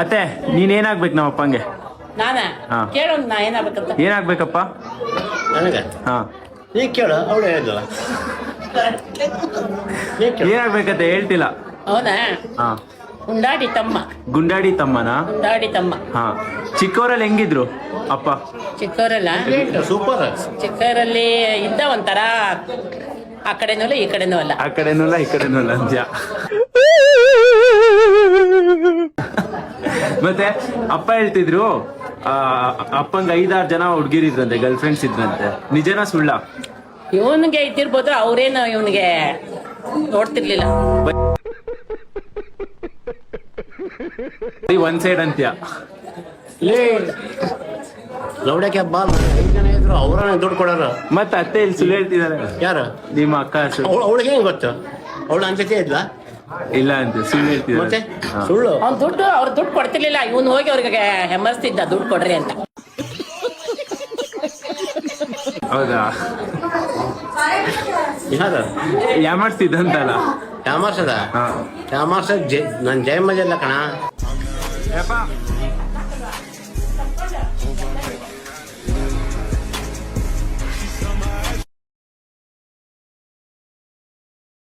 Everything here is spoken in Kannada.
ಅತ್ತೆ ನೀನೇನಾಗ್ಬೇಕು ನಮ್ಮ ಅಪ್ಪಂಗೆ? ನಾನ ಹಾ. ಕೇಳೋ ನಾ ಏನಾಗ್ಬೇಕಂತ. ಏನಾಗ್ಬೇಕಪ್ಪ? ನನಗೆ ಹಾ ನೀ ಕೇಳು, ಅವಳು ಹೇಳಿದ್ಲ. ನೀ ಕೇಳು. ಏನಾಗ್ಬೇಕತ್ತೆ ಹೇಳ್ತಿಲ್ಲ. ಹೌದಾ? ಹಾ ಉಂಡಾಡಿ ತಮ್ಮ. ಗುಂಡಾಡಿ ತಮ್ಮನ? ಉಂಡಾಡಿ ತಮ್ಮ. ಹಾ ಚಿಕ್ಕವರಲ್ಲಿ ಹೆಂಗಿದ್ರು ಅಪ್ಪ? ಚಿಕ್ಕವರಲ್ಲ, ಸೂಪರ್. ಚಿಕ್ಕವರಲ್ಲಿ ಇದ್ದ ಒಂಥರ, ಆ ಕಡೆನೂ ಅಲ್ಲ ಈ ಕಡೆನೂ ಅಲ್ಲ. ಆ ಕಡೆನೂ ಇಲ್ಲ ಈ ಕಡೆನೂ ಇಲ್ಲ ಅಂತ್ಯ. ಮತ್ತೆ ಅಪ್ಪ ಹೇಳ್ತಿದ್ರು ಅಪ್ಪಂಗೆ 5-6 ಜನ ಹುಡ್ಗಿರಿದ್ರಂತೆ, ಗರ್ಲ್ ಫ್ರೆಂಡ್ಸ್ ಇದ್ರಂತೆ. ನಿಜನಾ ಸುಳ್ಳ? ಇವನ್ಗೆ ಇದ್ದಿರ್ಬೋದು, ಅವ್ರೇನು ಇವನ್ಗೆ ನೋಡ್ತಿರ್ಲಿಲ್ಲ. ಒನ್ ಸೈಡ್ ಅಂತ್ಯ. ಲೌಡಕ್ಕೆ ಹಬ್ಬ 5 ಜನ ಇದ್ರು, ಅವ್ರನ್ನ ದುಡ್ಡು ಕೊಡೋರು. ಮತ್ತೆ ಅತ್ತೆ ಇಲ್ಲಿ ಸುಳ್ಳು ಹೇಳ್ತಿದಾರೆ. ಯಾರು? ನಿಮ್ಮ ಅಕ್ಕ ಅವಳಿಗೆ ಹೆಂಗ್ ಗೊತ್ತು? ಅವಳು ಅಂಜತೆ ಇದ್ಲ? ಇಲ್ಲ ಅಂತ ಸುಳ್ಳು ಮತ್ತೆ ಹೇಳ್ತಿದ್ದಾರೆ. ಹಾ. ಸುಳ್ಳು. ಅವ್ನ್ ಅವ್ರು ದುಡ್ಡು ಕೊಡ್ತಿರ್ಲಿಲ್ಲ, ಇವನ್ ಹೋಗಿ ಅವ್ರಿಗೆ ಹೆಮ್ಮರ್ಸ್ತಿದ್ದ ದುಡ್ಡು ಕೊಡ್ರಿ ಅಂತ. ಹೌದಾ? ಯಾರು ಯಾಮಾಡ್ತಿದ್ದಂತಲ್ಲ. ಯಾಮಾರ್ಸದ? ಹಾ ಯಾಮಾರ್ಸ ನನ್ ಜಯಮ್ಮಜಲ್ಲ ಕಣ. ಯಪ್ಪ